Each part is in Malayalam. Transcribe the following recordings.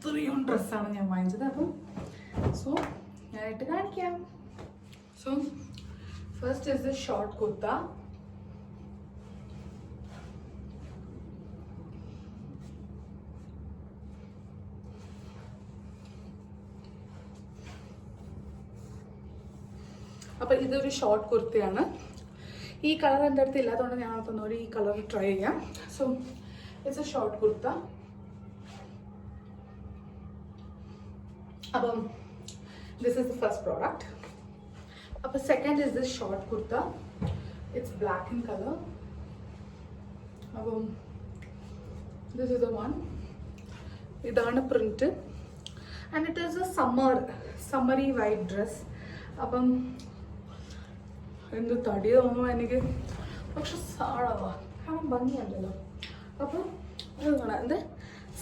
ഇത്രയും ഡ്രസ്സാണ് ഞാൻ വാങ്ങിച്ചത്. അപ്പം സോ ഞാനായിട്ട് കാണിക്കാം. So first is the short kurta. അപ്പം ഇതൊരു ഷോർട്ട് കുർത്തയാണ്. ഈ കളർ എൻ്റെ അടുത്ത് ഇല്ലാത്തതുകൊണ്ട് ഞാൻ ഒന്നുകൂടി ഈ കളർ ട്രൈ ചെയ്യാം. So it's a short kurta. അപ്പം this is the first product. അപ്പം second is this short kurta. It's black in colour. അപ്പം ദിസ് ഇസ് ദ വൺ. ഇതാണ് print and it is a summery white dress. അപ്പം എന്ത് തടി തോന്നുന്നു എനിക്ക്, പക്ഷെ സാടാവാ കാരണം ഭംഗിയല്ലല്ലോ. അപ്പം അത് കാണാം, എന്ത്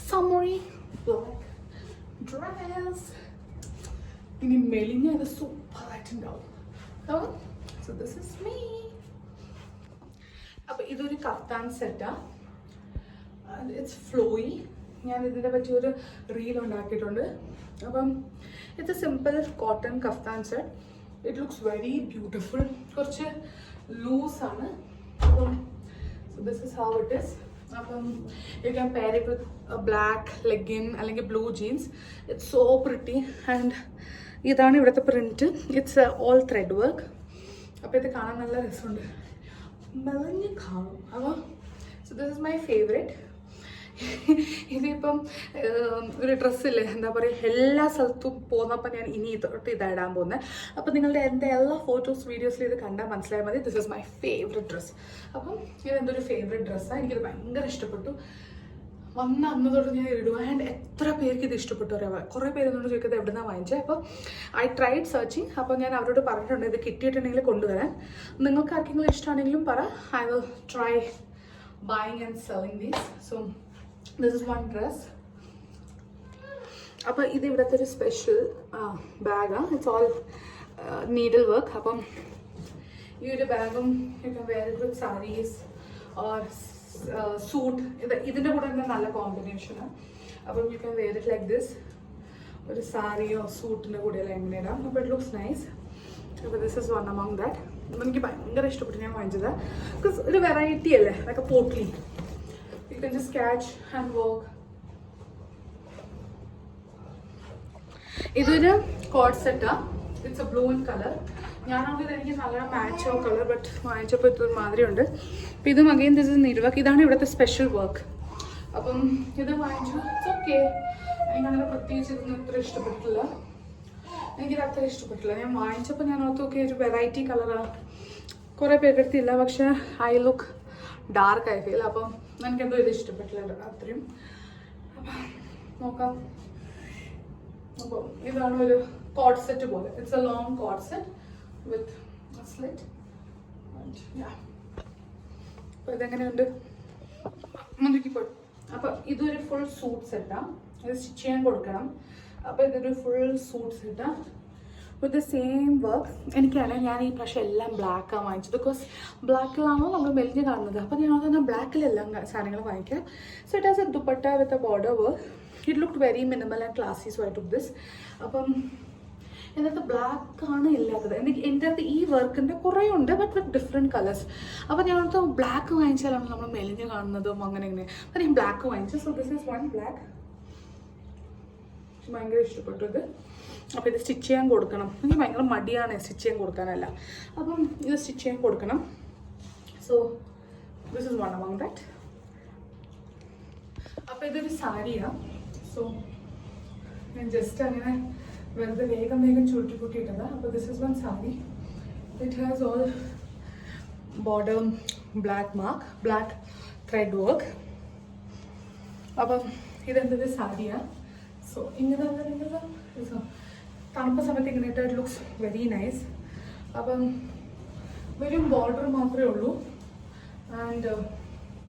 സമ്മറി ബ്ലാക്ക് ഡ്രസ്. ഇനി മെലിഞ്ഞ അത് സൂപ്പറായിട്ടുണ്ടാവും. അപ്പം സോ ദിസ് ഇസ് മീ. അപ്പം ഇതൊരു കഫ്താൻ സെറ്റാ. It's flowy. ഞാൻ ഇതിനെ പറ്റി ഒരു റീൽ ഉണ്ടാക്കിയിട്ടുണ്ട്. അപ്പം it's a simple cotton kaftan set. It looks very beautiful. കുറച്ച് ലൂസാണ്. അപ്പം so this is how it is. അപ്പം you can pair it with a black legging അല്ലെങ്കിൽ blue jeans. It's so pretty and ഇതാണ് ഇവിടുത്തെ print. It's all thread work. അപ്പോൾ ഇത് കാണാൻ നല്ല രസമുണ്ട്, മെലിഞ്ഞ് കാണും. അപ്പോൾ so this is my favorite. ഇതിപ്പം ഒരു ഡ്രസ്സില്ലേ, എന്താ പറയുക, എല്ലാ സ്ഥലത്തും പോകുന്നപ്പോൾ ഞാൻ ഇനി തൊട്ട് ഇടാൻ പോകുന്നത്. അപ്പോൾ നിങ്ങളുടെ എൻ്റെ എല്ലാ ഫോട്ടോസ് വീഡിയോസിലും ഇത് കണ്ടാൽ മനസ്സിലായാൽ മതി. This is my favourite dress. അപ്പം ഇതെന്തൊരു ഫേവറേറ്റ് ഡ്രസ്സാണ്. എനിക്കിത് ഭയങ്കര ഇഷ്ടപ്പെട്ടു. വന്ന അന്ന് തൊട്ട് ഞാൻ ഇടുക. ആൻഡ് എത്ര പേർക്ക് ഇത് ഇഷ്ടപ്പെട്ടു അറിയാം. കുറേ പേര് എന്നോട് ചോദിക്കുന്നത് എവിടെ നിന്നാണ് വാങ്ങിച്ചത്. അപ്പോൾ ഐ ട്രൈഡ് സെർച്ചിങ്. അപ്പോൾ ഞാൻ അവരോട് പറഞ്ഞിട്ടുണ്ട് ഇത് കിട്ടിയിട്ടുണ്ടെങ്കിൽ കൊണ്ടുവരാൻ. നിങ്ങൾക്ക് ആർക്കെങ്കിലും ഇഷ്ടമാണെങ്കിലും പറ. I will try buying and selling these. So this is one dress. അപ്പോൾ ഇത് ഇവിടുത്തെ ഒരു സ്പെഷ്യൽ ബാഗാണ്. It's all needle work. അപ്പം ഈ ഒരു ബാഗും you can wear it with saris or suit. ഇതിൻ്റെ കൂടെ തന്നെ നല്ല കോമ്പിനേഷനാണ്. അപ്പം you can wear it like this. ഒരു സാരിയോ സൂട്ടിൻ്റെ കൂടെയെല്ലാം എങ്ങനെ ഇടാം. അപ്പോൾ ഇറ്റ് ലുക്സ് നൈസ്. അപ്പോൾ this is one among that. എനിക്ക് ഭയങ്കര ഇഷ്ടപ്പെട്ടു ഞാൻ വാങ്ങിച്ചത്. ബിക്കോസ് ഒരു വെറൈറ്റി അല്ലേ, like a potli. You can just catch and work. ഇതൊരു കോഡ് സെറ്റാ. It's A blue in colour. ഞാനാണെങ്കിൽ എനിക്ക് നല്ല മാച്ചോ കളർ, ബട്ട് വാങ്ങിച്ചപ്പോൾ ഇതൊരു മാതിരി ഉണ്ട്. അപ്പം ഇതും again this is need work. ഇതാണ് ഇവിടുത്തെ സ്പെഷ്യൽ വർക്ക്. അപ്പം ഇത് വാങ്ങിച്ചു. It's okay. എനിക്കങ്ങനെ പ്രത്യേകിച്ച് ഇതൊന്നും ഇത്ര ഇഷ്ടപ്പെട്ടിട്ടില്ല. എനിക്കിത് അത്ര ഇഷ്ടപ്പെട്ടില്ല. ഞാൻ വാങ്ങിച്ചപ്പോൾ ഞാൻ ഓർത്ത് ഓക്കെ ഒരു വെറൈറ്റി കളറാണ്. കുറേ പേരുടെ അടുത്തില്ല, പക്ഷേ ഐ ലുക്ക് ഡാർക്ക് ആയി ഫീൽ. അപ്പം എനിക്കെന്തോ ഇത് ഇഷ്ടപ്പെട്ടില്ല അത്രയും. അപ്പം നോക്കാം. അപ്പോൾ ഇതാണ് ഒരു കോഡ് സെറ്റ് പോലെ. It's A long code set with slit. അപ്പോൾ ഇതെങ്ങനെയുണ്ട് മുന്തിക്കിപ്പോൾ. അപ്പോൾ ഇതൊരു ഫുൾ സൂട്ട് സെറ്റാണ്. ഇത് സ്റ്റിച്ച് ചെയ്യാൻ കൊടുക്കണം. അപ്പോൾ ഇതൊരു ഫുൾ സൂട്ട് സെറ്റാണ് വിത്ത് ദ സെയിം വർക്ക്. എനിക്കാണെങ്കിൽ ഞാൻ ഈ പ്രാവശ്യം എല്ലാം ബ്ലാക്കാണ് വാങ്ങിച്ചത്. ബിക്കോസ് ബ്ലാക്കിലാണോ നമ്മൾ മെലിഞ്ഞ് കാണുന്നത്. അപ്പോൾ ഞാൻ തന്നെ ബ്ലാക്കിലെല്ലാം സാധനങ്ങൾ വാങ്ങിക്കാം. So it has A dupatta with a border work. It look very minimal and ക്ലാസി. So I took this. അപ്പം എൻ്റെ അടുത്ത് ബ്ലാക്കാണ് ഇല്ലാത്തത്. എൻ്റെ അടുത്ത് ഈ വർക്കിൻ്റെ കുറേ ഉണ്ട്, ബട്ട് വിത്ത് ഡിഫറെൻറ്റ് കളേഴ്സ്. അപ്പോൾ ഞാൻ അടുത്ത് ബ്ലാക്ക് വാങ്ങിച്ചാലാണ് നമ്മൾ മെലിഞ്ഞ് കാണുന്നതും അങ്ങനെ ഇങ്ങനെ. അപ്പോൾ ഞാൻ ബ്ലാക്ക് വാങ്ങിച്ചു. So this is one black. ഭയങ്കര ഇഷ്ടപ്പെട്ടു ഇത്. അപ്പോൾ ഇത് സ്റ്റിച്ച് ചെയ്യാൻ കൊടുക്കണം. എനിക്ക് ഭയങ്കര മടിയാണ് സ്റ്റിച്ച് ചെയ്യാൻ കൊടുക്കാനല്ല. അപ്പം ഇത് സ്റ്റിച്ച് ചെയ്യാൻ കൊടുക്കണം. So this is one among that. അപ്പോൾ ഇതൊരു സാരിയാണ്. സോ ഞാൻ ജസ്റ്റ് അങ്ങനെ വെറുതെ വേഗം ചുരുട്ടി കൂട്ടിയിട്ടത്. അപ്പോൾ this is one sari. It has all border black mark, black thread work. അപ്പം ഇതെന്തൊരു സാരിയാണ്. സോ ഇങ്ങനെ തണുപ്പ് സമയത്ത് ഇങ്ങനെ ഇട്ട് ഇറ്റ് ലുക്സ് വെരി നൈസ്. അപ്പം വെറും ബോർഡർ മാത്രമേ ഉള്ളൂ. ആൻഡ്